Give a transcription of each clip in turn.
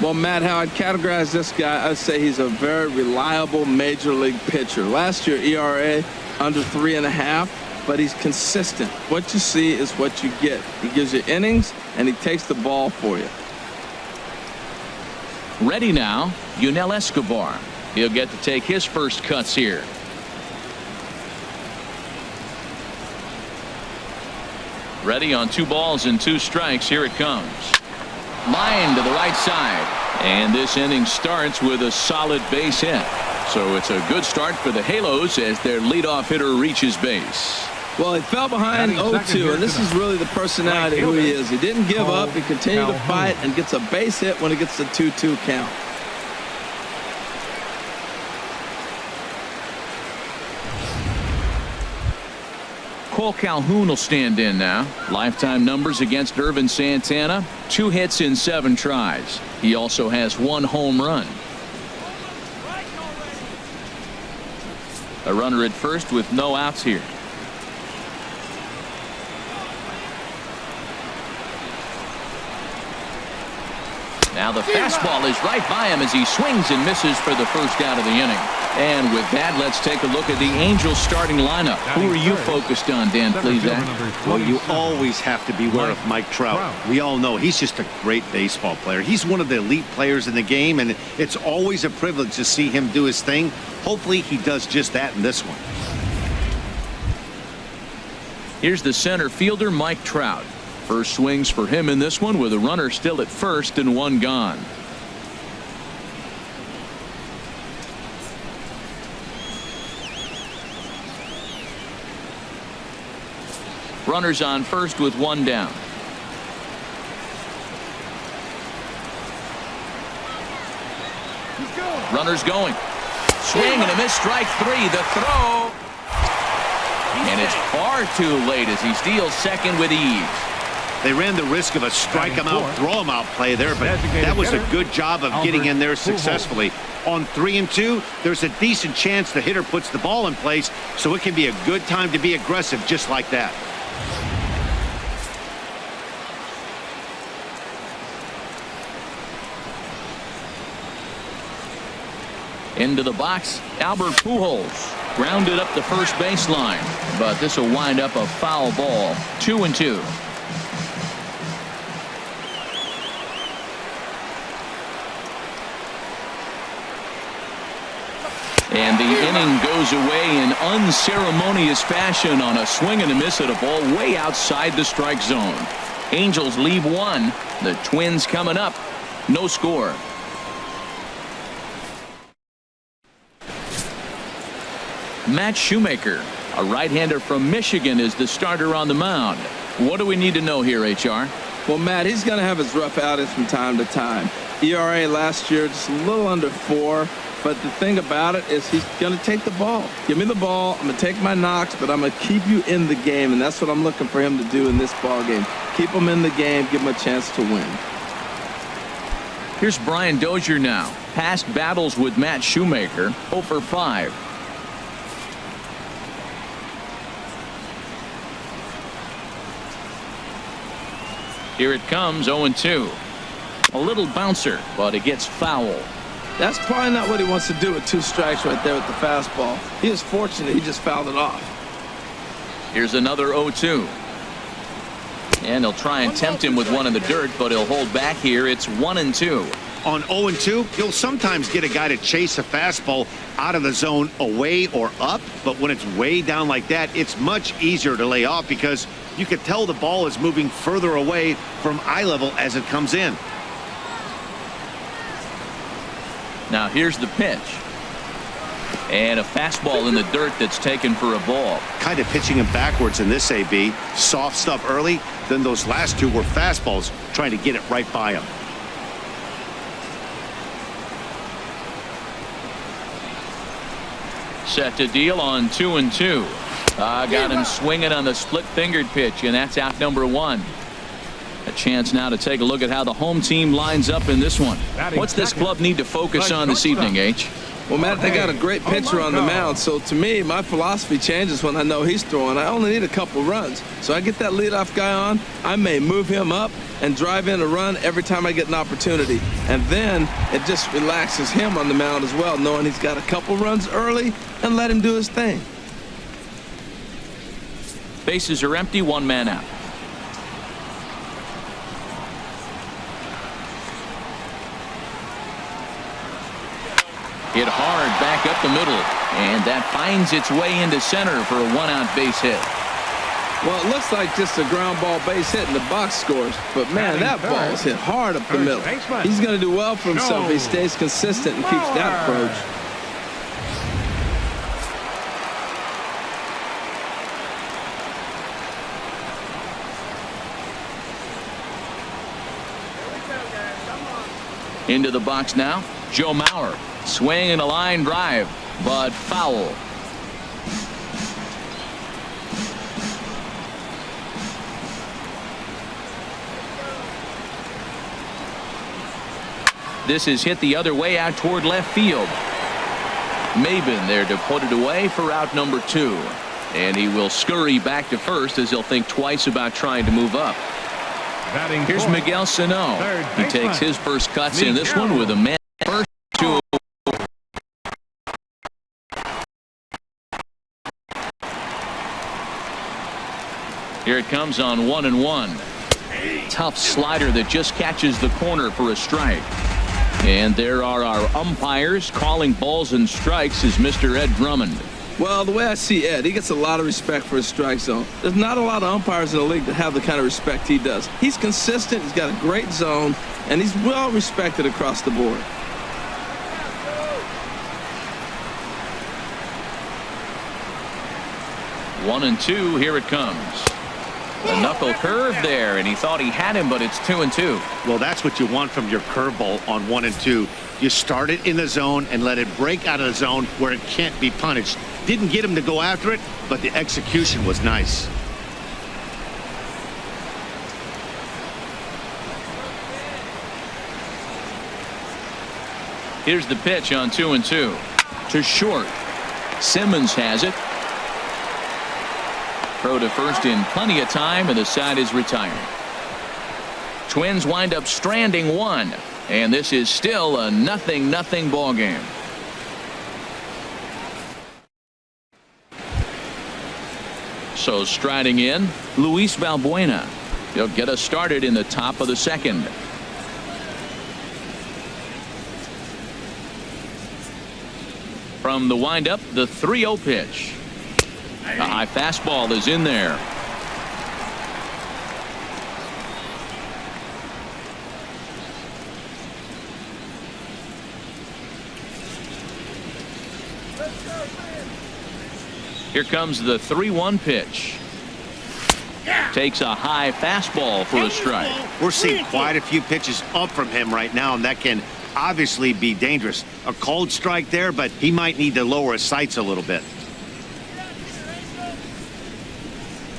Well, Matt, how I'd categorize this guy, I'd say he's a very reliable major league pitcher. Last year, ERA under 3.5, but he's consistent. What you see is what you get. He gives you innings, and he takes the ball for you. Ready now, Yunel Escobar. He'll get to take his first cuts here. Ready on 2 balls and 2 strikes. Here it comes. Line to the right side. And this inning starts with a solid base hit. So it's a good start for the Halos as their leadoff hitter reaches base. Well, he fell behind 0-2, and this is really the personality who he is. He didn't give up. He continued to fight and gets a base hit when he gets the 2-2 count. Cole Calhoun will stand in now. Lifetime numbers against Irvin Santana: 2 hits in 7 tries. He also has 1 home run. A runner at first with no outs here. Now the fastball is right by him as he swings and misses for the first out of the inning. And with that, let's take a look at the Angels starting lineup. Who are you focused on, Dan Plesac? Well, you always have to beware of Mike Trout. We all know he's just a great baseball player. He's one of the elite players in the game, and it's always a privilege to see him do his thing. Hopefully he does just that in this one. Here's the center fielder, Mike Trout. First swings for him in this one with a runner still at first and 1 gone. Runners on first with 1 down. Runners going. Swing and a miss, strike 3. The throw. And it's far too late as he steals second with ease. They ran the risk of a strike him out, throw him out play there, but that was a good job of getting in there successfully. On 3-2, there's a decent chance the hitter puts the ball in place, so it can be a good time to be aggressive just like that. Into the box, Albert Pujols. Grounded up the first baseline, but this will wind up a foul ball. 2-2. And the inning goes away in unceremonious fashion on a swing and a miss at a ball way outside the strike zone. Angels leave 1. The Twins coming up. No score. Matt Shoemaker, a right-hander from Michigan, is the starter on the mound. What do we need to know here, HR? Well, Matt, he's going to have his rough outings from time to time. ERA last year just a little under 4. But the thing about it is he's going to take the ball. Give me the ball. I'm going to take my knocks, but I'm going to keep you in the game, and that's what I'm looking for him to do in this ball game. Keep him in the game, give him a chance to win. Here's Brian Dozier now. Past battles with Matt Shoemaker, 0 for 5. Here it comes, 0-2. A little bouncer, but it gets foul. That's probably not what he wants to do with 2 strikes right there with the fastball. He is fortunate he just fouled it off. Here's another 0-2. And he'll try and tempt him with one in the dirt, but he'll hold back here. It's 1-2. On 0-2, you'll sometimes get a guy to chase a fastball out of the zone away or up, but when it's way down like that, it's much easier to lay off because you can tell the ball is moving further away from eye level as it comes in. Now here's the pitch. And a fastball in the dirt that's taken for a ball. Kind of pitching him backwards in this AB. Soft stuff early, then those last 2 were fastballs, trying to get it right by him. Set to deal on 2-2. Got him swinging on the split-fingered pitch, and that's out number 1. A chance now to take a look at how the home team lines up in this one. What's this club need to focus on this evening, H? Well, Matt, they got a great pitcher on the mound, so to me, my philosophy changes when I know he's throwing. I only need a couple runs. So I get that leadoff guy on, I may move him up and drive in a run every time I get an opportunity. And then it just relaxes him on the mound as well, knowing he's got a couple runs early and let him do his thing. Bases are empty, one man out. Hit hard back up the middle, and that finds its way into center for a one-out base hit. Well, it looks like just a ground ball base hit in the box scores, but man, that ball is hit hard up the middle. He's going to do well for himself if he stays consistent and keeps that approach. Into the box now, Joe Mauer. Swing and a line drive, but foul. This is hit the other way out toward left field. Maben there to put it away for out number 2. And he will scurry back to first as he'll think twice about trying to move up. Here's Miguel Sano. He takes his first cuts in this one with a man first to. Here it comes on 1-1. Tough slider that just catches the corner for a strike. And there are our umpires calling balls and strikes is Mr. Ed Drummond. Well, the way I see Ed, he gets a lot of respect for his strike zone. There's not a lot of umpires in the league that have the kind of respect he does. He's consistent, he's got a great zone, and he's well respected across the board. One and two, here it comes. A knuckle curve there, and he thought he had him, but it's 2-2. Well, that's what you want from your curveball on 1 and 2. You start it in the zone and let it break out of the zone where it can't be punished. Didn't get him to go after it, but the execution was nice. Here's the pitch on 2-2. To short. Simmons has it. Throw to first in plenty of time, and the side is retired. Twins wind up stranding one, and this is still a 0-0 ball game. So striding in, Luis Valbuena. He'll get us started in the top of the second. From the windup, the 3-0 pitch. A high fastball is in there. Here comes the 3-1 pitch. Takes a high fastball for a strike. We're seeing quite a few pitches up from him right now, and that can obviously be dangerous. A cold strike there, but he might need to lower his sights a little bit.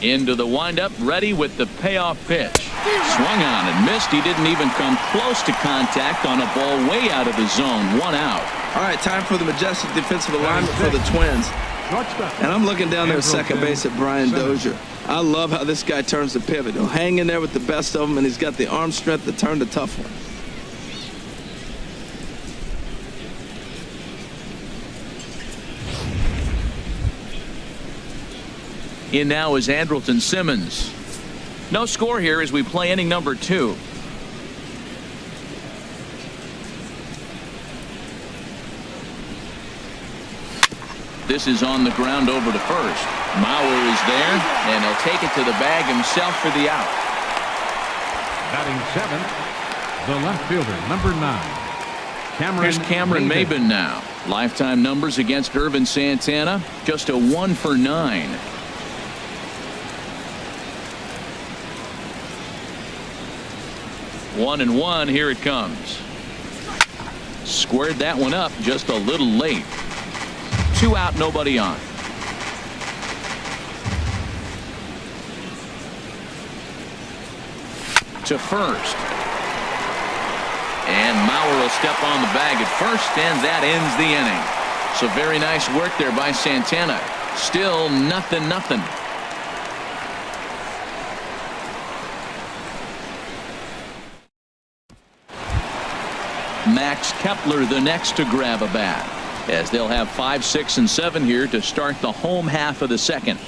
Into the windup, ready with the payoff pitch. Swung on and missed. He didn't even come close to contact on a ball way out of the zone. 1 out. All right, time for the majestic defensive alignment for the Twins. And I'm looking down there at second base at Brian Dozier. I love how this guy turns the pivot. He'll hang in there with the best of them, and he's got the arm strength to turn the tough one. In now is Andrelton Simmons. No score here as we play inning number 2. This is on the ground over to first. Mauer is there, and he'll take it to the bag himself for the out. Batting 7th, the left fielder, number 9. Here's Cameron Maben now. Lifetime numbers against Irvin Santana, just a 1 for 9. One and one, here it comes. Squared that one up just a little late. 2 out, nobody on. To first. And Mauer will step on the bag at first, and that ends the inning. So very nice work there by Santana. Still nothing. Max Kepler the next to grab a bat, as they'll have 5, 6, and 7 here to start the home half of the second.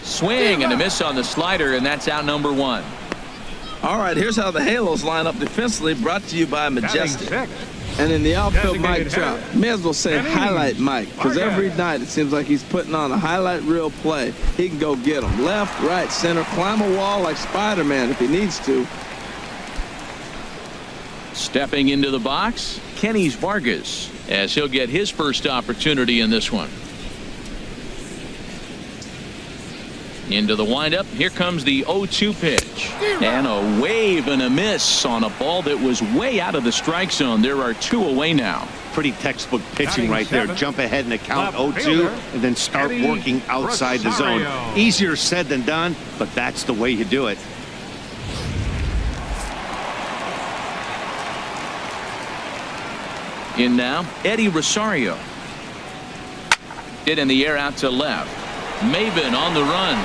Swing and a miss on the slider, and that's out number 1. All right, here's how the Halos line up defensively, brought to you by Majestic. And in the outfield, Mike Trout. May as well say highlight Mike, because every night it seems like he's putting on a highlight reel play. He can go get them left, right, center, climb a wall like Spider-Man if he needs to. Stepping into the box, Kenny Vargas, as he'll get his first opportunity in this one. Into the windup. Here comes the 0-2 pitch. And a wave and a miss on a ball that was way out of the strike zone. There are 2 away now. Pretty textbook pitching right there. Jump ahead in the count 0-2 and then start working outside the zone. Easier said than done, but that's the way you do it. In now, Eddie Rosario. Hit in the air out to left. Maven on the run.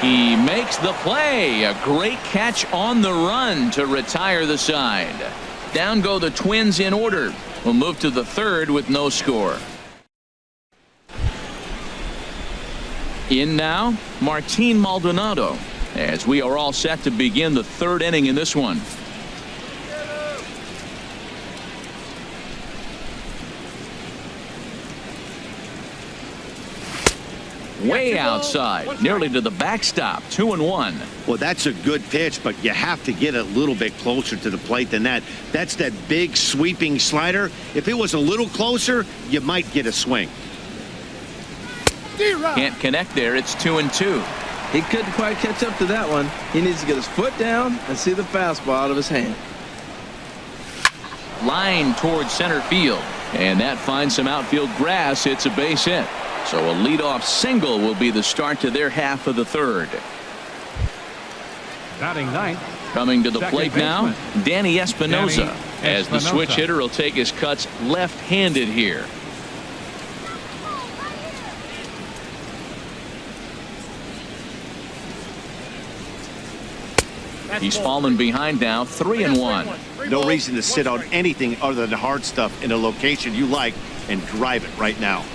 He makes the play. A great catch on the run to retire the side. Down go the Twins in order. We'll move to the third with no score. In now, Martin Maldonado, as we are all set to begin the third inning in this one. Way outside, nearly to the backstop. 2-1. Well, that's a good pitch, but you have to get a little bit closer to the plate than that. That's that big sweeping slider. If it was a little closer, you might get a swing. Can't connect there. It's 2-2. He couldn't quite catch up to that one. He needs to get his foot down and see the fastball out of his hand. Line towards center field, and that finds some outfield grass. It's a base hit. So a leadoff single will be the start to their half of the third. Batting ninth. Coming to the plate now, Danny Espinosa, as the switch hitter will take his cuts left-handed here. He's fallen behind now, 3-1. No reason to sit on anything other than hard stuff in a location you like and drive it right now.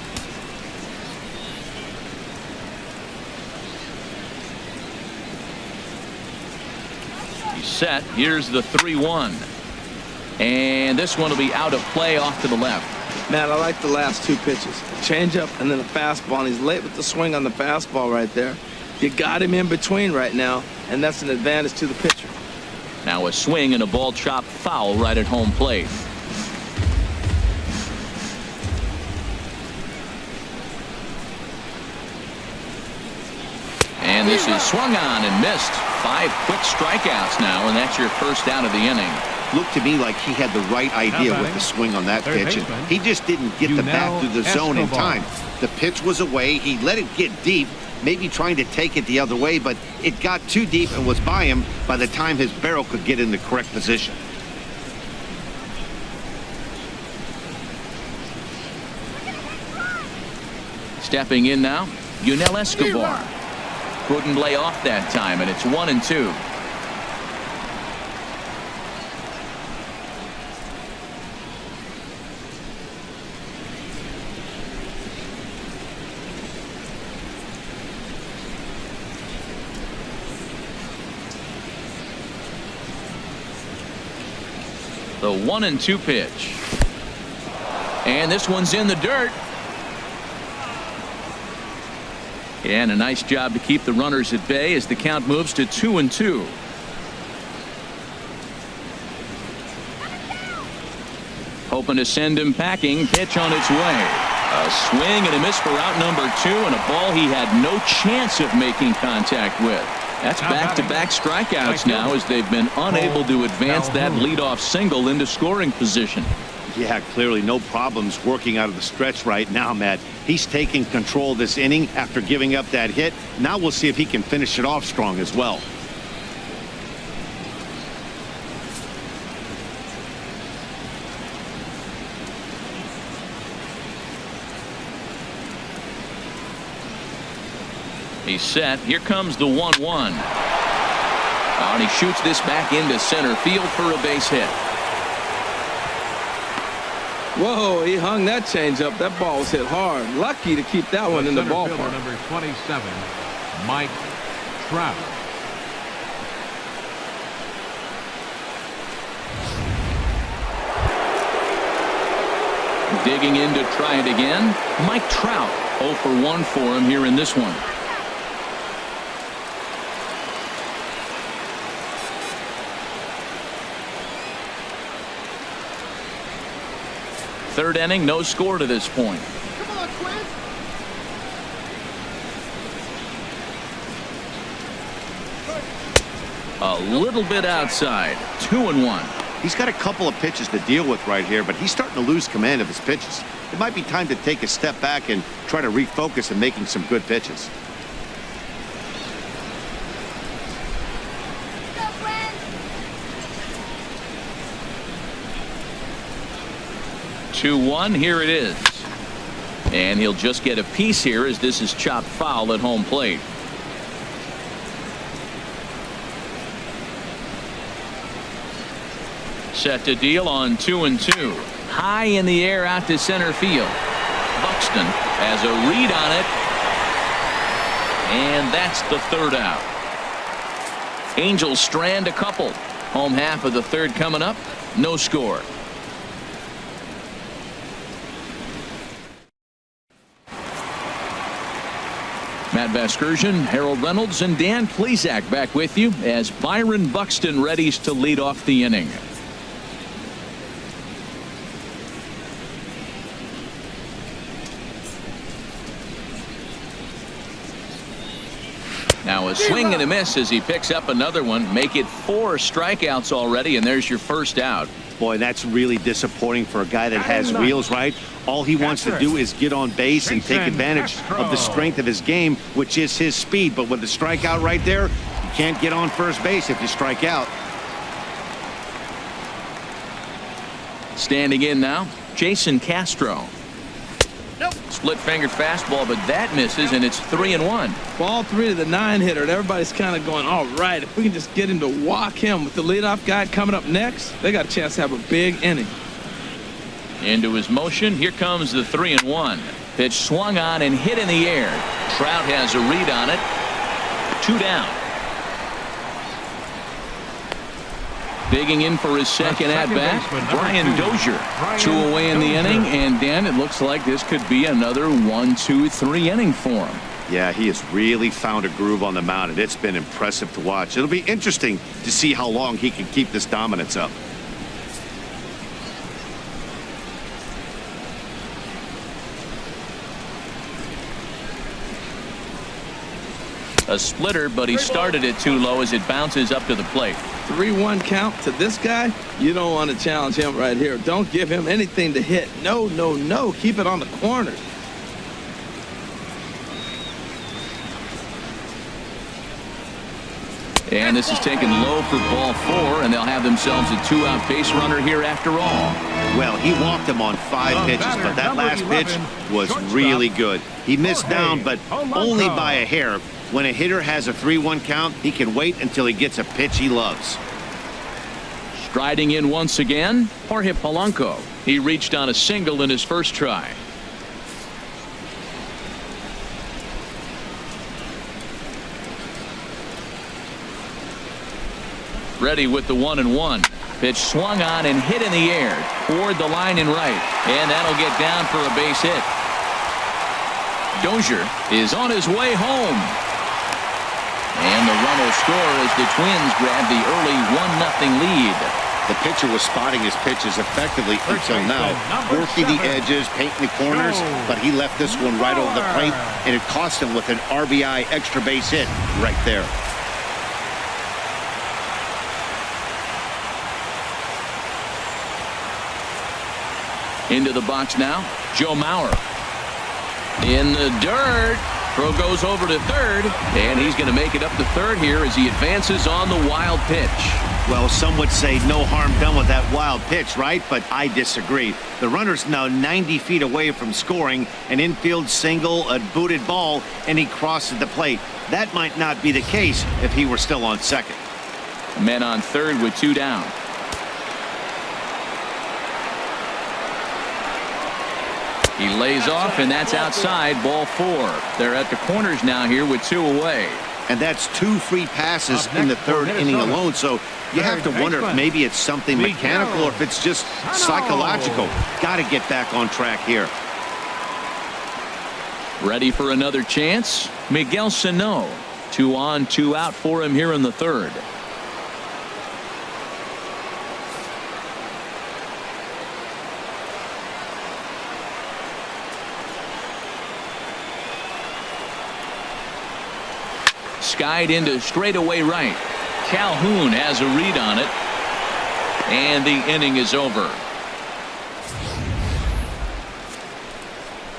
Set. Here's the 3-1, and this one will be out of play off to the left. Man, I like the last 2 pitches. Change up and then a fastball, and he's late with the swing on the fastball right there. You got him in between right now, and that's an advantage to the pitcher. Now a swing and a ball chopped foul right at home plate. And this is swung on and missed. 5 quick strikeouts now, and that's your first out of the inning. Looked to me like he had the right idea with the swing on that pitch, and he just didn't get the bat through the zone in time. The pitch was away. He let it get deep, maybe trying to take it the other way, but it got too deep and was by him by the time his barrel could get in the correct position. Stepping in now, Yunel Escobar. Couldn't lay off that time, and it's 1-2. The 1-2 pitch. And this one's in the dirt. And a nice job to keep the runners at bay as the count moves to 2-2. Hoping to send him packing. Pitch on its way. A swing and a miss for out number 2, and a ball he had no chance of making contact with. That's back-to-back strikeouts now, as they've been unable to advance that leadoff single into scoring position. Yeah, clearly no problems working out of the stretch right now, Matt. He's taking control of this inning after giving up that hit. Now we'll see if he can finish it off strong as well. He's set. Here comes the 1-1. And he shoots this back into center field for a base hit. Whoa, he hung that changeup. That ball was hit hard. Lucky to keep that one in the Center ballpark. fielder number 27, Mike Trout. Digging in to try it again. Mike Trout 0 for 1 for him here in this one. Third inning, no score to this point. Come on, Quinn. A little bit outside. 2-1. He's got a couple of pitches to deal with right here, but he's starting to lose command of his pitches. It might be time to take a step back and try to refocus on making some good pitches. Go, Gwen. 2-1. Here it is. And he'll just get a piece here as this is chopped foul at home plate. Set to deal on 2-2. High in the air out to center field. Buxton has a read on it. And that's the third out. Angels strand a couple. Home half of the third coming up. No score. Matt Vasgersian, Harold Reynolds, and Dan Plesac back with you as Byron Buxton readies to lead off the inning. Now a swing and a miss as he picks up another one. Make it 4 strikeouts already, and there's your first out. Boy, that's really disappointing for a guy that has wheels, right? All he wants to do is get on base and take advantage of the strength of his game, which is his speed. But with the strikeout right there, you can't get on first base if you strike out. Standing in now, Jason Castro. Split-fingered fastball, but that misses, and it's 3-1. Ball 3 to the 9-hitter, and everybody's kind of going, all right, if we can just get him to walk him with the leadoff guy coming up next, they got a chance to have a big inning. Into his motion, here comes the 3-1. Pitch swung on and hit in the air. Trout has a read on it. 2 down. Digging in for his second at-bat, Brian Dozier. 2 away in the inning, and Dan, it looks like this could be another 1-2-3 inning for him. Yeah, he has really found a groove on the mound, and it's been impressive to watch. It'll be interesting to see how long he can keep this dominance up. A splitter, but he started it too low as it bounces up to the plate. 3-1 count to this guy. You don't want to challenge him right here. Don't give him anything to hit. No, no, no. Keep it on the corners. And this is taken low for ball 4, and they'll have themselves a 2-out base runner here after all. Well, he walked him on 5 pitches, but that last pitch was really good. He missed down, but only by a hair. When a hitter has a 3-1 count, he can wait until he gets a pitch he loves. Striding in once again, Jorge Polanco. He reached on a single in his first try. Ready with the 1-1. Pitch swung on and hit in the air toward the line and right, and that'll get down for a base hit. Dozier is on his way home. And the run will score as the Twins grab the early 1-0 lead. The pitcher was spotting his pitches effectively until now, working the edges, painting the corners, but he left this one right over the plate, and it cost him with an RBI extra base hit right there. Into the box now, Joe Mauer. In the dirt. Throw goes over to third, and he's going to make it up to third here as he advances on the wild pitch. Well, some would say no harm done with that wild pitch, right? But I disagree. The runner's now 90 feet away from scoring, an infield single, a booted ball, and he crosses the plate. That might not be the case if he were still on second. Men on third with 2 down. He lays off, and that's outside, ball 4. They're at the corners now here with 2 away. And that's 2 free passes in the third inning alone. So you have to wonder if maybe it's something mechanical or if it's just psychological. Got to get back on track here. Ready for another chance? Miguel Sano. 2 on, 2 out for him here in the third. Skied into straightaway right. Calhoun has a read on it, and the inning is over.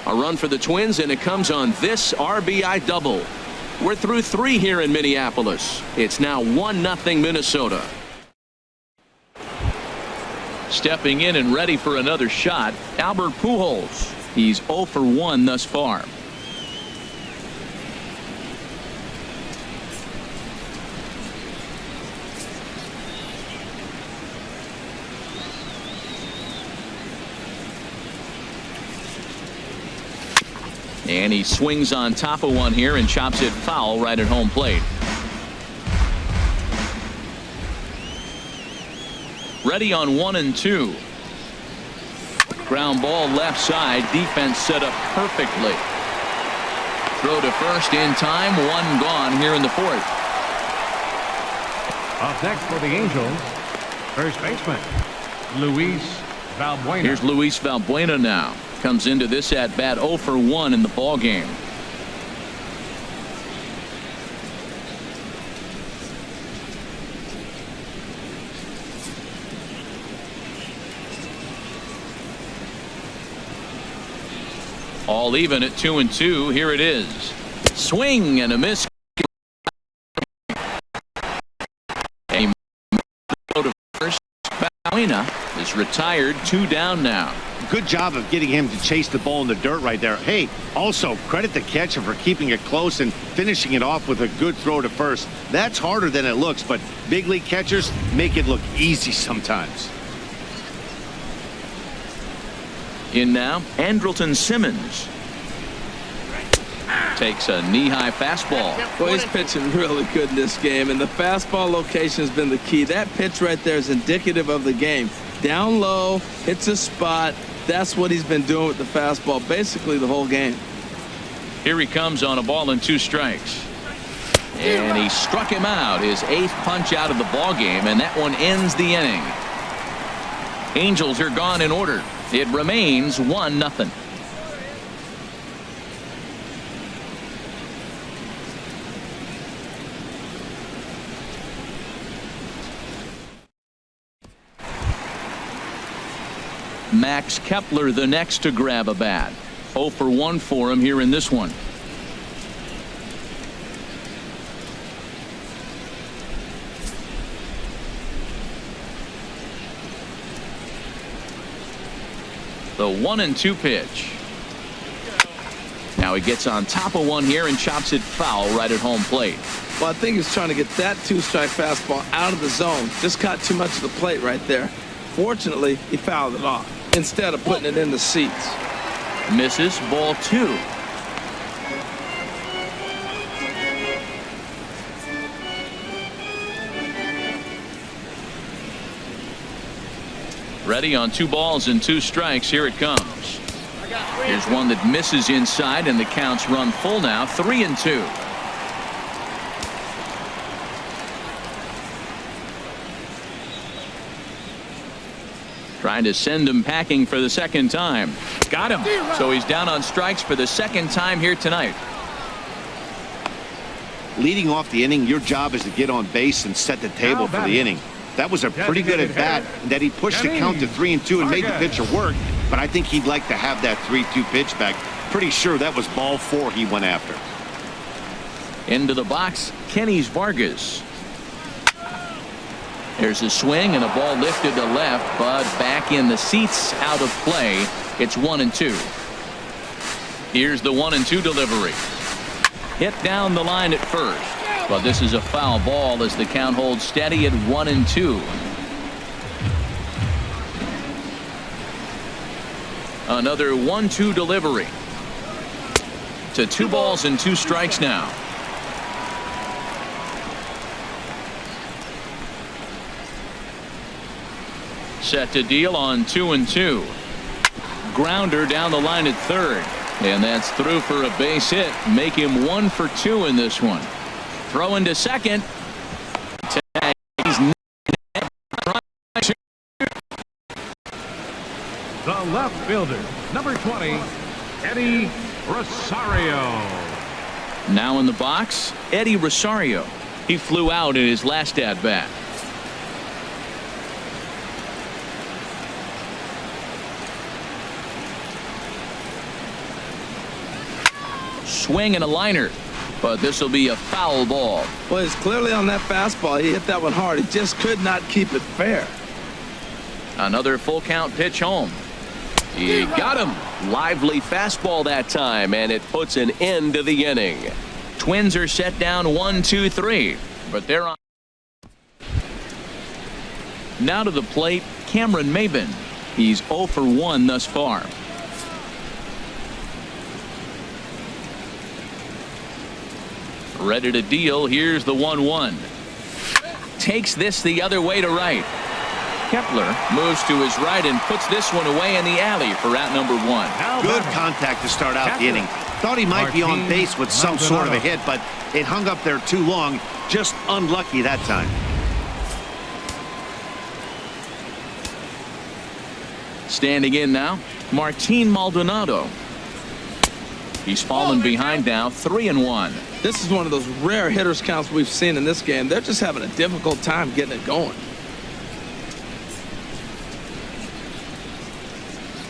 A run for the Twins, and it comes on this RBI double. We're through 3 here in Minneapolis. It's now 1-0 Minnesota. Stepping in and ready for another shot, Albert Pujols. He's 0 for 1 thus far. And he swings on top of one here and chops it foul right at home plate. Ready on 1 and 2. Ground ball left side. Defense set up perfectly. Throw to first in time. 1 gone here in the 4th. Up next for the Angels, first baseman, Luis Valbuena. Here's Luis Valbuena now. Comes into this at bat 0 for 1 in the ball game. All even at 2 and 2. Here it is. Swing and a miss. A throw to first. Valbuena is retired. 2 down now. Good job of getting him to chase the ball in the dirt right there. Hey, also credit the catcher for keeping it close and finishing it off with a good throw to first. That's harder than it looks, but big league catchers make it look easy sometimes. In now, Andrelton Simmons. Takes a knee-high fastball. Well, he's pitching really good in this game, and the fastball location has been the key. That pitch right there is indicative of the game. Down low, hits a spot. That's what he's been doing with the fastball basically the whole game. Here he comes on a ball and 2 strikes. And he struck him out, his 8th punch out of the ball game, and that one ends the inning. Angels are gone in order. It remains 1-0. Max Kepler the next to grab a bat. 0 for 1 for him here in this one. The 1 and 2 pitch. Now he gets on top of one here and chops it foul right at home plate. Well, I think he's trying to get that 2-strike fastball out of the zone. Just caught too much of the plate right there. Fortunately, he fouled it off instead of putting it in the seats. Misses, ball 2. Ready on 2 balls and 2 strikes. Here it comes. Here's one that misses inside, and the counts run full now. 3 and 2. Trying to send him packing for the second time. Got him. So he's down on strikes for the second time here tonight. Leading off the inning, your job is to get on base and set the table for the inning. That was a pretty good at bat, and that he pushed the count to 3 and 2 and made the pitcher work. but I think he'd like to have that 3-2 pitch back. Pretty sure that was ball 4 he went after. Into the box, Kenny's Vargas. There's a swing and a ball lifted to left, but back in the seats, out of play. It's 1-2. Here's the 1-2 delivery. Hit down the line at first, but this is a foul ball as the count holds steady at 1-2. Another 1-2 delivery. To 2 balls and 2 strikes now. Set to deal on 2-2. Grounder down the line at third, and that's through for a base hit. Make him 1 for 2 in this one. Throw into second. Tag. He's The left fielder, number 20, Eddie Rosario. now in the box, Eddie Rosario. He flew out in his last at bat. Swing and a liner, but this will be a foul ball. Well, it's clearly on that fastball. He hit that one hard. He just could not keep it fair. Another full count pitch home. He got him. Lively fastball that time, and it puts an end to the inning. Twins are set down 1-2-3, but they're on. Now to the plate, Cameron Maybin. He's 0 for 1 thus far. Ready to deal. Here's the 1-1. Takes this the other way to right. Kepler moves to his right and puts this one away in the alley for out number 1. Good contact to start out the inning. Thought he might be on base with some sort of a hit, but it hung up there too long. Just unlucky that time. Standing in now, Martin Maldonado. He's fallen behind now, 3-1. This is one of those rare hitters counts we've seen in this game. They're just having a difficult time getting it going.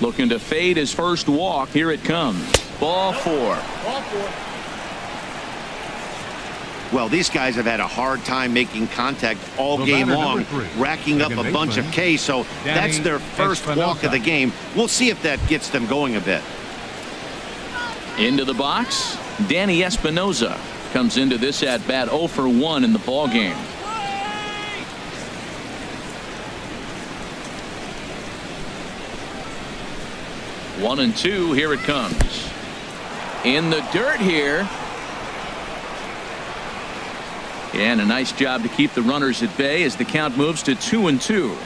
Looking to fade his first walk. Here it comes. Ball 4. Well, these guys have had a hard time making contact all game long, racking up a bunch of Ks, so that's their first walk of the game. We'll see if that gets them going a bit. Into the box, Danny Espinoza comes into this at bat 0 for 1 in the ball game. One and 2. Here it comes. In the dirt here. And a nice job to keep the runners at bay as the count moves to 2-2.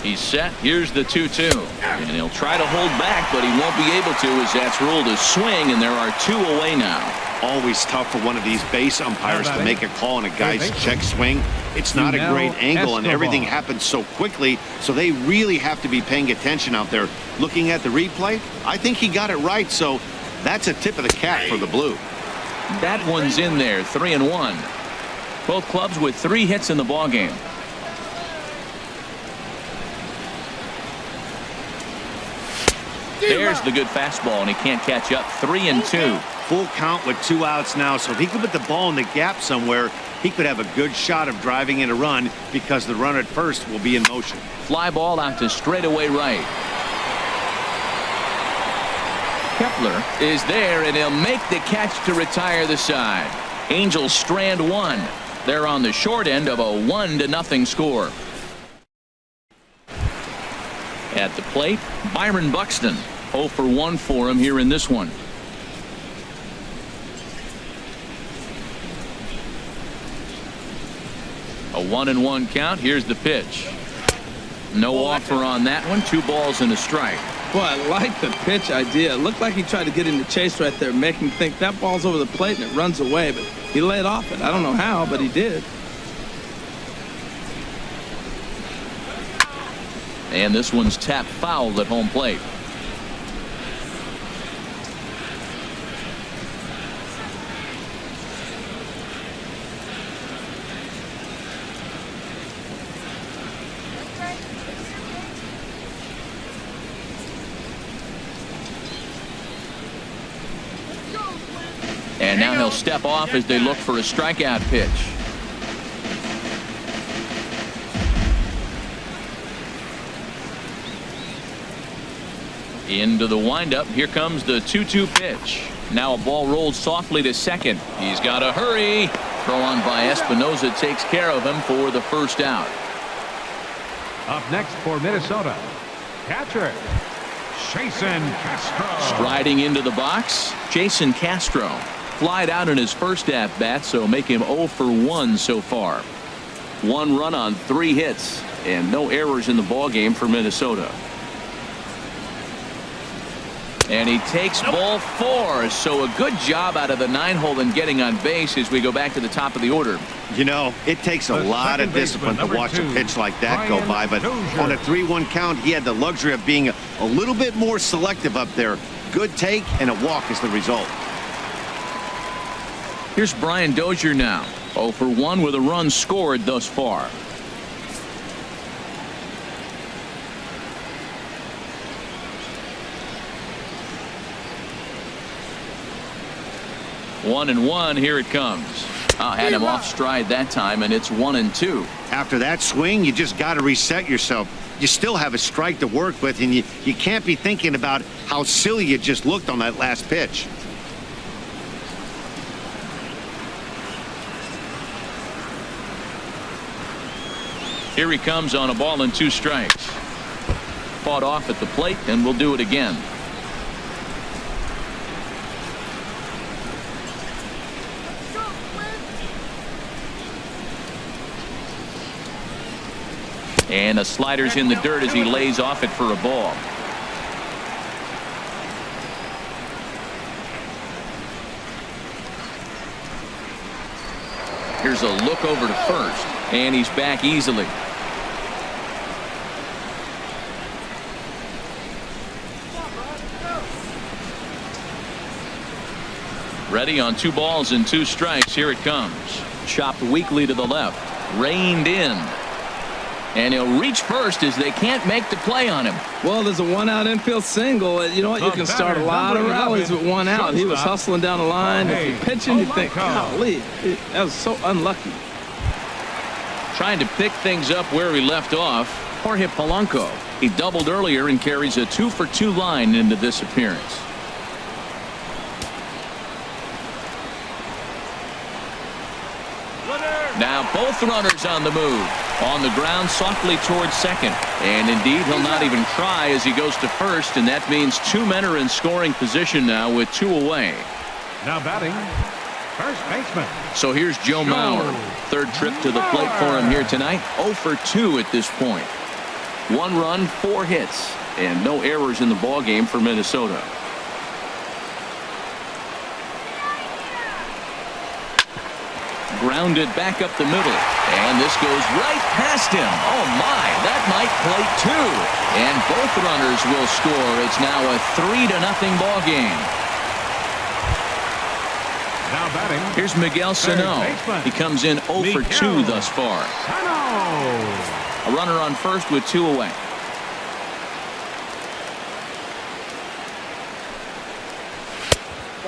He's set. Here's the 2-2. And he'll try to hold back, but he won't be able to as that's ruled a swing, and there are 2 away now. Always tough for one of these base umpires to make a call on a guy's check swing. It's not a great angle, and everything happens so quickly, so they really have to be paying attention out there. Looking at the replay, I think he got it right, so that's a tip of the cap for the Blue. That one's in there, 3-1. Both clubs with 3 hits in the ballgame. There's the good fastball, and he can't catch up. 3-2. Full count with 2 outs now, so if he could put the ball in the gap somewhere, he could have a good shot of driving in a run because the runner at first will be in motion. Fly ball out to straightaway right. Kepler is there, and he'll make the catch to retire the side. Angels strand 1. They're on the short end of a 1-0 score. At the plate, Byron Buxton. 0 for 1 for him here in this one. A 1-1 count. Here's the pitch. No offer on that one. 2 balls and a strike. Boy, I like the pitch idea. It looked like he tried to get him to chase right there, make him think that ball's over the plate and it runs away, but he laid off it. I don't know how, but he did. And this one's tapped foul at home plate. And now he'll step off as they look for a strikeout pitch. Into the windup. Here comes the 2-2 pitch. Now a ball rolls softly to second. He's got to hurry. Throw on by Espinosa takes care of him for the first out. Up next for Minnesota, catcher, Jason Castro. Striding into the box, Jason Castro. Flied out in his first at-bat, so make him 0 for 1 so far. 1 run on 3 hits, and no errors in the ballgame for Minnesota. And he takes ball 4, so a good job out of the 9-hole in getting on base as we go back to the top of the order. You know, it takes a lot of discipline to watch a pitch like that go by, but on a 3-1 count, he had the luxury of being a little bit more selective up there. Good take and a walk is the result. Here's Brian Dozier now, 0 for 1 with a run scored thus far. One and one. Here it comes. Had him off stride that time, and it's 1-2. After that swing, you just got to reset yourself. You still have a strike to work with, and you can't be thinking about how silly you just looked on that last pitch. Here he comes on a ball and 2 strikes. Fought off at the plate, and we'll do it again. And the slider's in the dirt as he lays off it for a ball. Here's a look over to first, and he's back easily. Ready on 2 balls and 2 strikes. Here it comes. Chopped weakly to the left. Reined in. And he'll reach first as they can't make the play on him. Well, there's a 1-out infield single. You know what? You can start a lot of rallies with 1 out. He was hustling down the line. If you're pitching, you think, golly, that was so unlucky. Trying to pick things up where he left off, Jorge Polanco. He doubled earlier and carries a 2 for 2 line into this appearance. Now both runners on the move. On the ground softly towards second. And indeed, he'll not even try as he goes to first, and that means 2 men are in scoring position now with 2 away. Now batting, first baseman. So here's Joe Mauer. 3rd trip to the plate for him here tonight. 0 for 2 at this point. 1 run, 4 hits, and no errors in the ballgame for Minnesota. Grounded back up the middle, and this goes right past him. Oh my, that might plate 2, and both runners will score. It's now a 3-0 ball game. Now batting, here's Miguel Sano. He comes in 0 for 2 thus far. A runner on first with 2 away.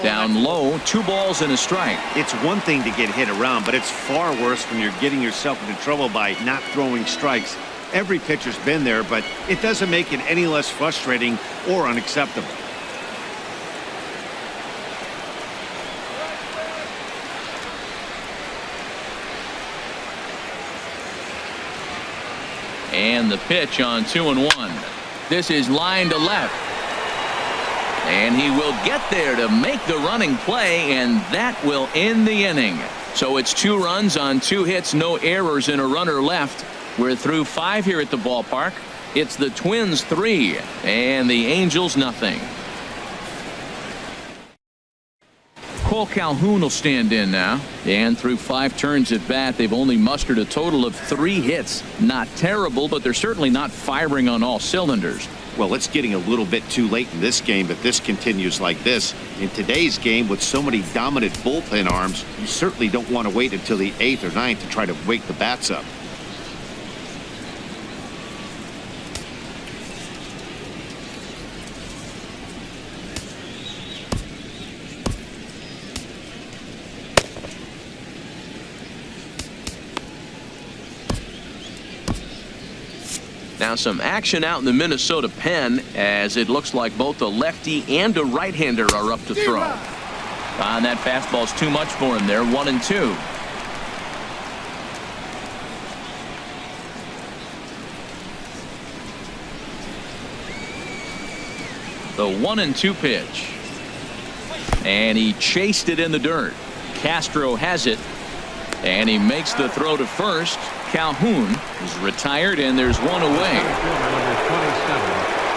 Down low, 2 balls and a strike. It's one thing to get hit around, but it's far worse when you're getting yourself into trouble by not throwing strikes. Every pitcher's been there, but it doesn't make it any less frustrating or unacceptable. And the pitch on 2-1. This is line to left. And he will get there to make the running play, and that will end the inning. So it's 2 runs on 2 hits, no errors, and a runner left. We're through 5 here at the ballpark. It's the Twins 3 and the Angels nothing. Cole Calhoun will stand in now, and through 5 turns at bat, they've only mustered a total of 3 hits. Not terrible, but they're certainly not firing on all cylinders. Well, it's getting a little bit too late in this game if this continues like this. In today's game, with so many dominant bullpen arms, you certainly don't want to wait until the 8th or 9th to try to wake the bats up. Now some action out in the Minnesota pen as it looks like both a lefty and a right-hander are up to throw. And that fastball's too much for him there. 1-2. The 1-2 pitch. And he chased it in the dirt. Castro has it. And he makes the throw to first. Calhoun is retired, and there's one away.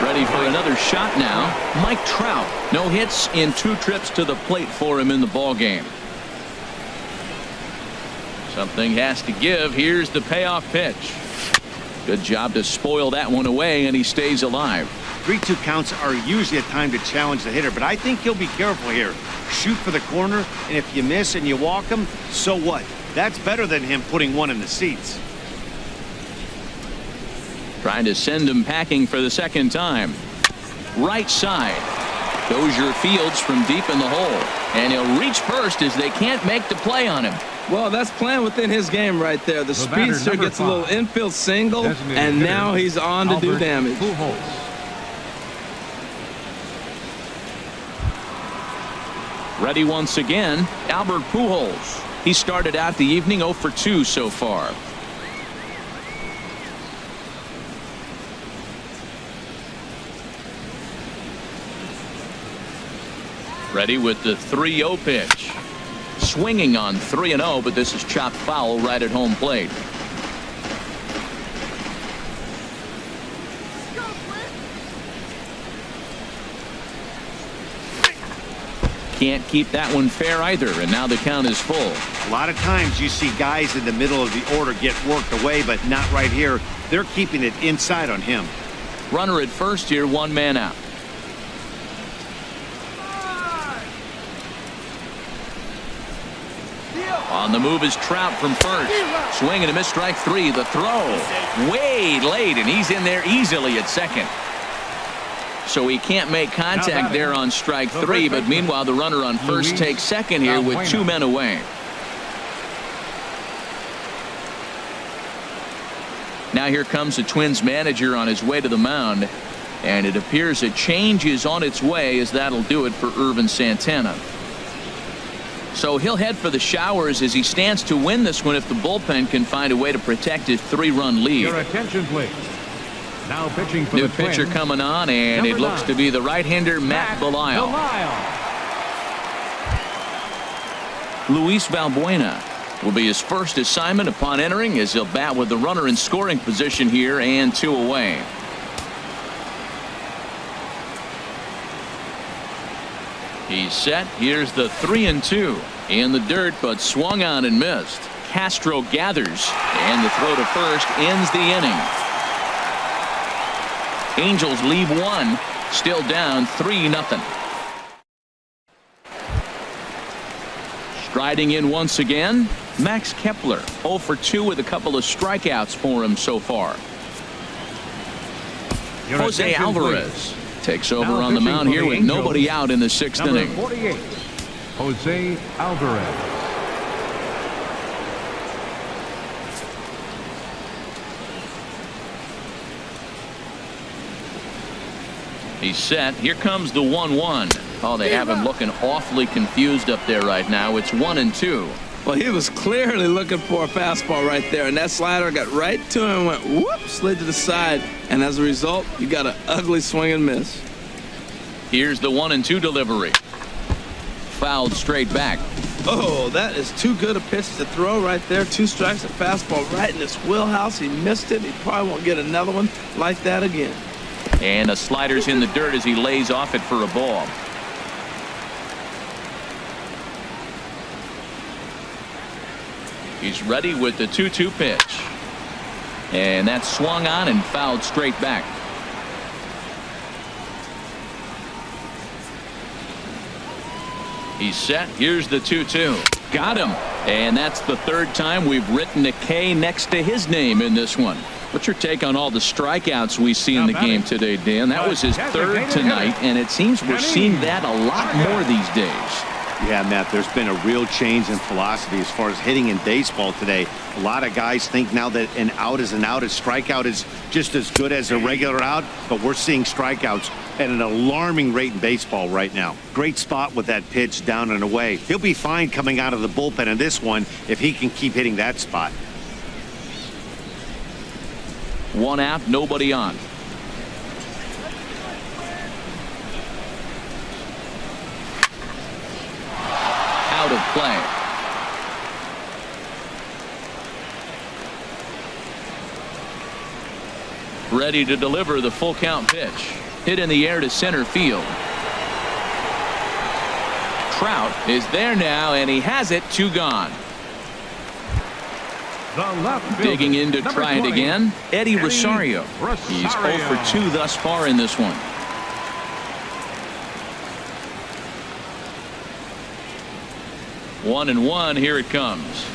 Ready for another shot now. Mike Trout. No hits in 2 trips to the plate for him in the ball game. Something has to give. Here's the payoff pitch. Good job to spoil that one away, and he stays alive. 3-2 counts are usually a time to challenge the hitter, but I think he'll be careful here. Shoot for the corner, and if you miss and you walk him, so what? That's better than him putting one in the seats. Trying to send him packing for the second time. Right side. Dozier fields from deep in the hole. And he'll reach first as they can't make the play on him. Well, that's playing within his game right there. The batter, speedster number gets a little 5. infield single, Designated and hitter, now he's on to do Albert damage. Pujols. Ready once again, Albert Pujols. He started out the evening 0 for 2 so far. Ready with the 3-0 pitch. Swinging on 3-0, but this is chopped foul right at home plate. Can't keep that one fair either, and now the count is full. A lot of times you see guys in the middle of the order get worked away, but not right here. They're keeping it inside on him. Runner at first here, 1 man out. On the move is Trout from first. Swing and a miss, strike 3. The throw way late, and he's in there easily at second. So he can't make contact there on strike 3, but meanwhile the runner on first takes second here with 2 men away. Now here comes the Twins manager on his way to the mound, and it appears a change is on its way, as that'll do it for Ervin Santana. So he'll head for the showers as he stands to win this one if the bullpen can find a way to protect his 3-run lead. Your attention, please. Now pitching for New the pitcher Twins, coming on, and it looks to be the right-hander Matt Belisle. Luis Valbuena will be his first assignment upon entering, as he'll bat with the runner in scoring position here and 2 away. He's set. Here's the 3-2 in the dirt, but swung on and missed. Castro gathers, and the throw to first ends the inning. Angels leave 1, still down 3-0. Striding in once again, Max Kepler, 0 for 2 with a couple of strikeouts for him so far. Jose Alvarez takes over on the mound here with nobody out in the 6th inning. 48, Jose Alvarez. He's set. Here comes the 1-1. Oh, they have him looking awfully confused up there right now. It's 1-2. Well, he was clearly looking for a fastball right there, and that slider got right to him and went whoop, slid to the side, and as a result, you got an ugly swing and miss. Here's the 1-2 delivery. Fouled straight back. Oh, that is too good a pitch to throw right there. 2 strikes, a fastball right in his wheelhouse. He missed it. He probably won't get another one like that again. And the slider's in the dirt as he lays off it for a ball. He's ready with the 2-2 pitch. And that's swung on and fouled straight back. He's set. Here's the 2-2. Got him. And that's the 3rd time we've written a K next to his name in this one. What's your take on all the strikeouts we see in the game today, Dan? That was his 3rd tonight, and it seems we're seeing that a lot more these days. Yeah, Matt, there's been a real change in philosophy as far as hitting in baseball today. A lot of guys think now that an out is an out. A strikeout is just as good as a regular out, but we're seeing strikeouts at an alarming rate in baseball right now. Great spot with that pitch down and away. He'll be fine coming out of the bullpen in this one if he can keep hitting that spot. 1 out, nobody on. Out of play. Ready to deliver the full count pitch. Hit in the air to center field. Trout is there now, and he has it. 2 gone. The left fielder, Digging in to number try it 20, again. Eddie Rosario. Rosario. He's 0 for 2 thus far in this one. One and one. Here it comes.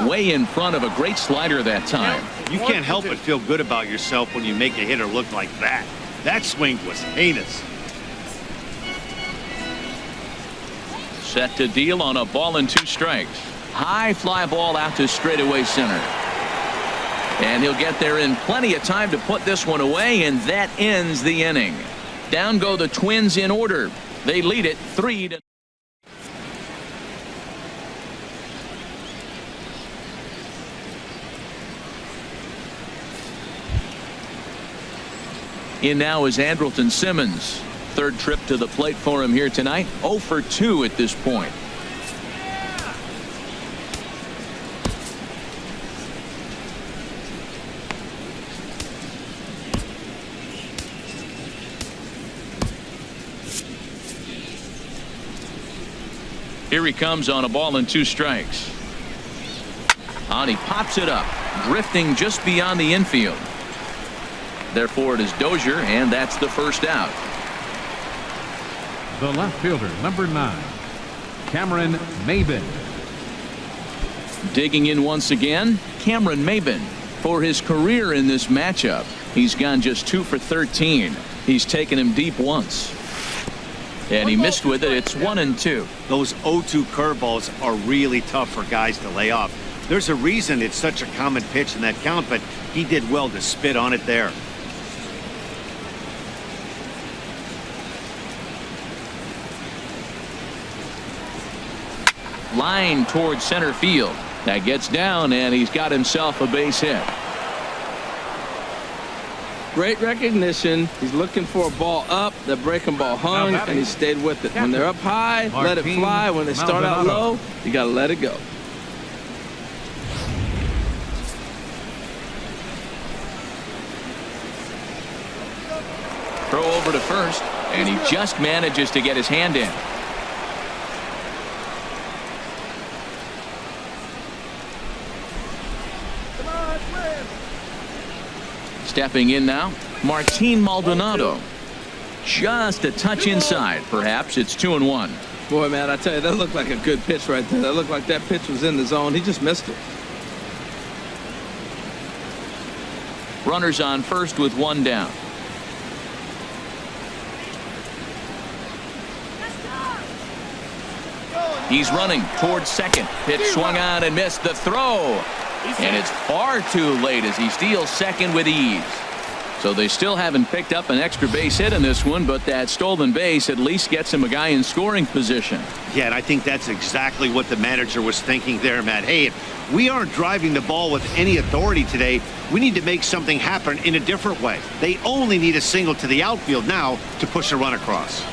Way in front of a great slider that time. You can't help but feel good about yourself when you make a hitter look like that. That swing was heinous. Set to deal on a ball and 2 strikes. High fly ball out to straightaway center. And he'll get there in plenty of time to put this one away, and that ends the inning. Down go the Twins in order. They lead it 3-0. In now is Andrelton Simmons. 3rd trip to the plate for him here tonight. 0 for 2 at this point. Here he comes on a ball and 2 strikes. And he pops it up, drifting just beyond the infield. Therefore, it is Dozier, and that's the first out. The left fielder, number 9, Cameron Maybin. Digging in once again, Cameron Maybin. For his career in this matchup, he's gone just 2 for 13. He's taken him deep once. And he missed with it. It's 1-2. Those 0-2 curveballs are really tough for guys to lay off. There's a reason it's such a common pitch in that count, but he did well to spit on it there. Line towards center field. That gets down, and he's got himself a base hit. Great recognition. He's looking for a ball up. The breaking ball hung, and he stayed with it. When they're up high, let it fly. When they start out low, you got to let it go. Throw over to first, and he just manages to get his hand in. Stepping in now, Martin Maldonado. Just a touch inside. Perhaps it's 2-1. Boy, man, I tell you, that looked like a good pitch right there. That looked like that pitch was in the zone. He just missed it. Runners on first with 1 down. He's running towards second. Pitch swung on and missed the throw. And it's far too late as he steals second with ease. So they still haven't picked up an extra base hit in this one, but that stolen base at least gets him a guy in scoring position. Yeah, and I think that's exactly what the manager was thinking there, Matt. Hey, if we aren't driving the ball with any authority today, we need to make something happen in a different way. They only need a single to the outfield now to push a run across.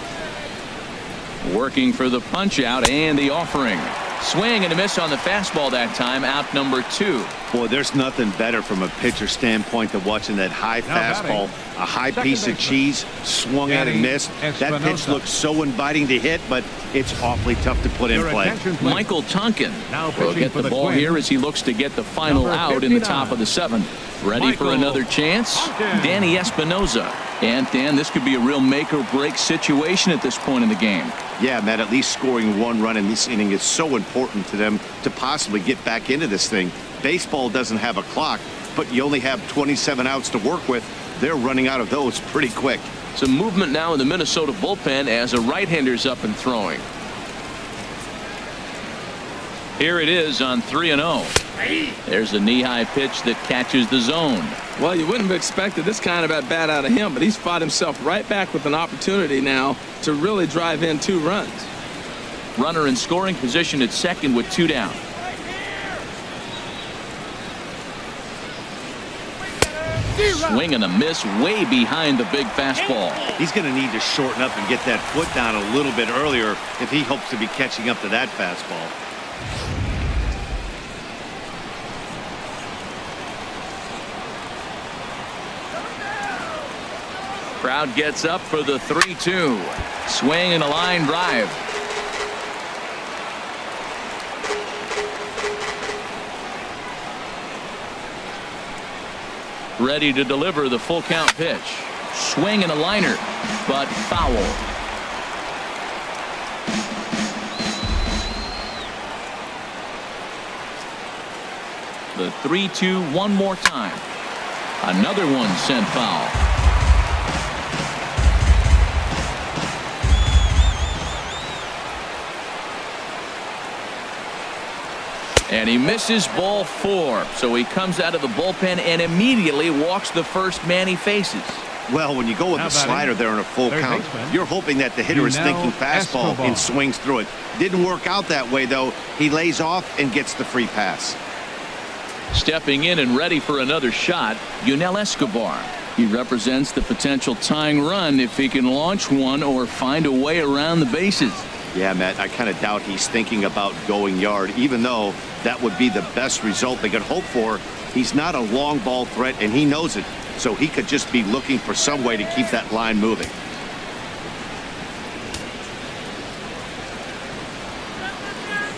Working for the punch out and the offering. Swing and a miss on the fastball that time. Out number 2. Boy, there's nothing better from a pitcher standpoint than watching that high fastball, a high piece of cheese, swung at and missed. That pitch looks so inviting to hit, but it's awfully tough to put in play. Michael Tonkin will get the ball here as he looks to get the final out in the top of the 7th. Ready for another chance? Danny Espinosa. And Dan, this could be a real make or break situation at this point in the game. Yeah, Matt, at least scoring 1 run in this inning is so important to them to possibly get back into this thing. Baseball doesn't have a clock, but you only have 27 outs to work with. They're running out of those pretty quick. Some movement now in the Minnesota bullpen as a right-hander's up and throwing. Here it is on 3-0. There's a knee-high pitch that catches the zone. Well, you wouldn't have expected this kind of at bat out of him, but he's fought himself right back with an opportunity now to really drive in 2 runs. Runner in scoring position at second with 2 down. Swing and a miss way behind the big fastball. He's going to need to shorten up and get that foot down a little bit earlier if he hopes to be catching up to that fastball. Crowd gets up for the 3-2. Swing and a line drive. Ready to deliver the full count pitch. Swing and a liner, but foul. The 3-2 one more time. Another one sent foul. And he misses ball 4. So he comes out of the bullpen and immediately walks the first man he faces. Well, when you go with the slider there in a full count, you're hoping that the hitter is thinking fastball and swings through it. Didn't work out that way, though. He lays off and gets the free pass. Stepping in and ready for another shot, Yunel Escobar. He represents the potential tying run if he can launch one or find a way around the bases. Yeah, Matt, I kind of doubt he's thinking about going yard, even though that would be the best result they could hope for. He's not a long ball threat, and he knows it, so he could just be looking for some way to keep that line moving.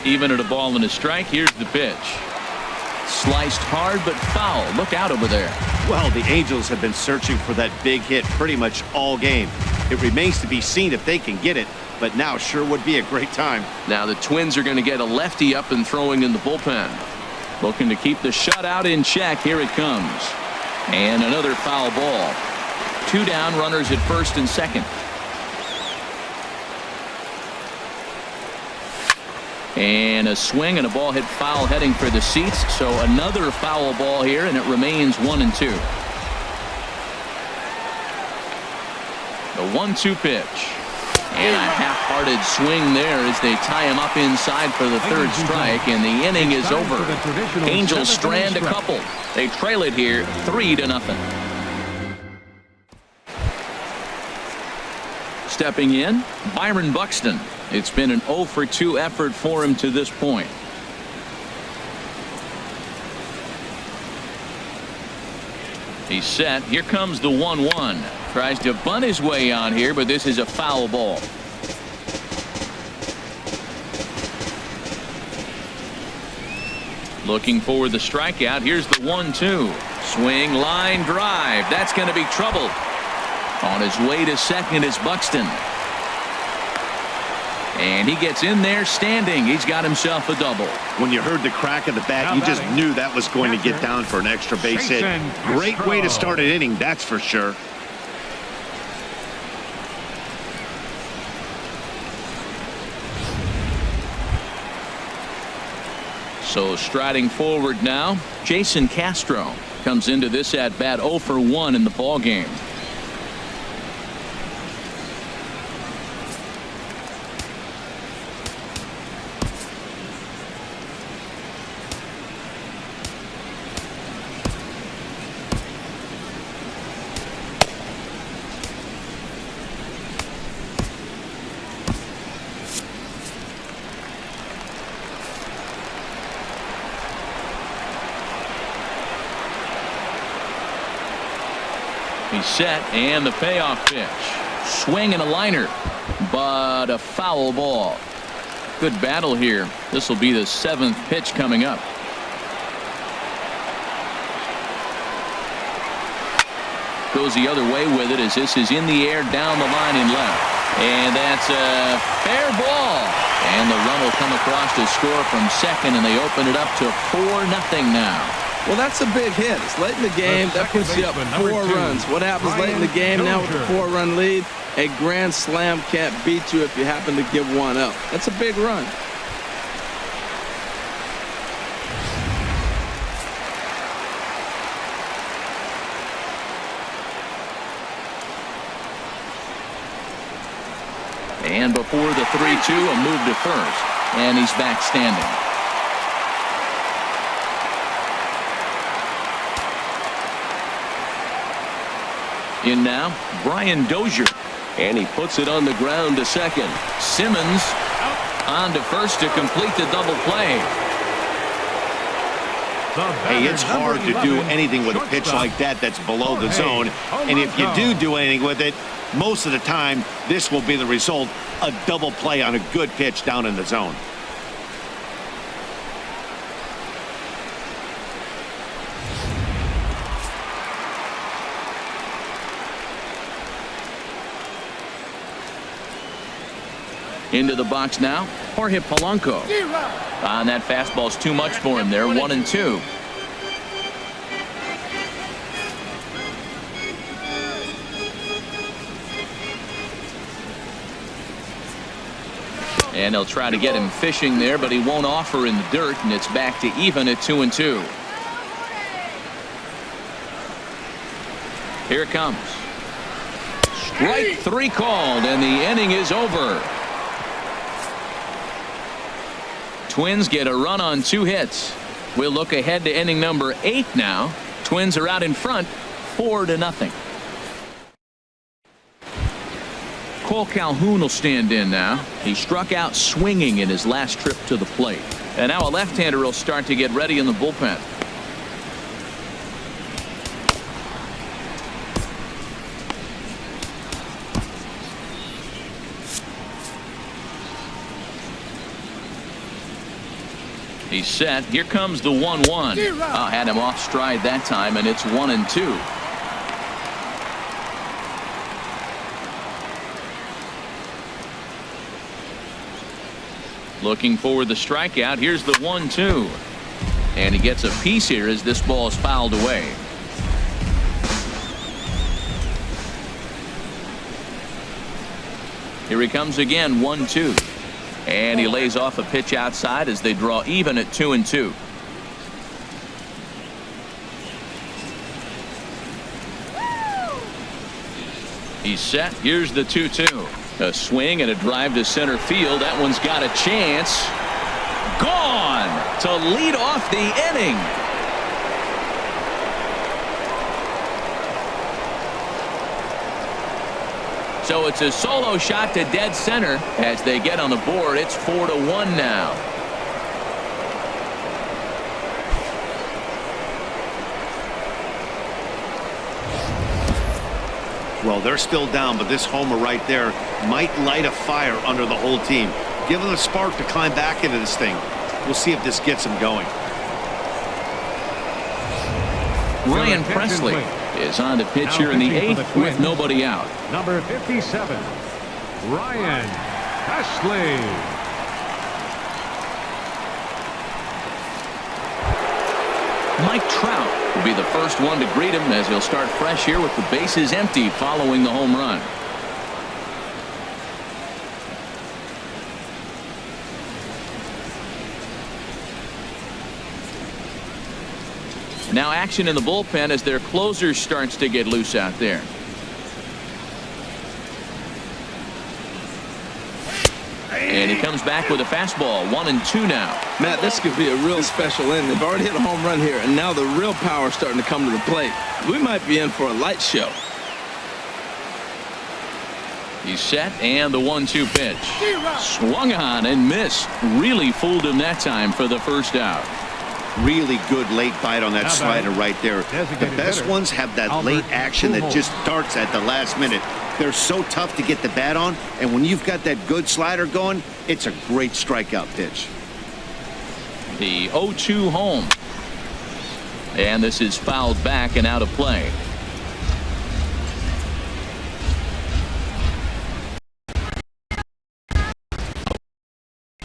Even at a ball and a strike, here's the pitch. Sliced hard, but foul. Look out over there. Well, the Angels have been searching for that big hit pretty much all game. It remains to be seen if they can get it, but now sure would be a great time. Now the Twins are going to get a lefty up and throwing in the bullpen. Looking to keep the shutout in check. Here it comes. And another foul ball. 2 down, runners at first and second. And a swing and a ball hit foul heading for the seats. So another foul ball here, and it remains 1-2. The 1-2 pitch. And a half-hearted swing there as they tie him up inside for the 3rd strike, and the inning is over. Angels strand a couple. They trail it here 3-0. Stepping in, Byron Buxton. It's been an 0 for 2 effort for him to this point. He's set. Here comes the 1-1. Tries to bunt his way on here, but this is a foul ball. Looking for the strikeout. Here's the 1-2. Swing, line drive. That's going to be trouble. On his way to second is Buxton. And he gets in there standing. He's got himself a double. When you heard the crack of the bat, you just knew that was going to get down for an extra base hit. Great way to start an inning, that's for sure. So striding forward now, Jason Castro comes into this at bat 0 for 1 in the ball game. He's set, and the payoff pitch. Swing and a liner, but a foul ball. Good battle here. This will be the 7th pitch coming up. Goes the other way with it as this is in the air down the line in left. And that's a fair ball. And the run will come across to score from second, and they open it up to 4-0 now. Well, that's a big hit. It's late in the game. That puts you up 4 runs. What happens late in the game now with the 4-run lead? A grand slam can't beat you if you happen to give one up. That's a big run. And before the 3-2, a move to first. And he's back standing. In now, Brian Dozier. And he puts it on the ground to second. Simmons on to first to complete the double play. Hey, it's hard to do anything with a pitch like that that's below the zone. And if you do anything with it, most of the time, this will be the result, a double play on a good pitch down in the zone. Into the box now, Jorge Polanco. On that fastball's too much for him there, 1-2. And they'll try to get him fishing there, but he won't offer in the dirt, and it's back to even at 2-2. Here it comes. Strike 3 called, and the inning is over. Twins get a run on 2 hits. We'll look ahead to inning number 8 now. Twins are out in front, 4-0. Cole Calhoun will stand in now. He struck out swinging in his last trip to the plate. And now a left-hander will start to get ready in the bullpen. He's set. Here comes the 1-1. Had him off stride that time, and it's 1-2. Looking for the strikeout. Here's the 1-2. And he gets a piece here as this ball is fouled away. Here he comes again, 1-2. And he lays off a pitch outside as they draw even at 2-2. He's set. Here's the 2-2. A swing and a drive to center field. That one's got a chance. Gone to lead off the inning. So it's a solo shot to dead center as they get on the board. It's 4-1 now. Well, they're still down, but this homer right there might light a fire under the whole team. Give them a spark to climb back into this thing. We'll see if this gets them going. Ryan Presley is on the pitch here in the 8th with nobody out. Number 57, Ryan Presley. Mike Trout will be the first one to greet him as he'll start fresh here with the bases empty following the home run. Now action in the bullpen as their closer starts to get loose out there. And he comes back with a fastball, 1-2 now. Matt, this could be a real special inning. They've already hit a home run here, and now the real power is starting to come to the plate. We might be in for a light show. He's set, and the 1-2 pitch. Swung on and missed. Really fooled him that time for the first out. Really good late bite on that slider right there. The best ones have that late action that just darts at the last minute. They're so tough to get the bat on, and when you've got that good slider going, it's a great strikeout pitch. The 0-2 home. And this is fouled back and out of play.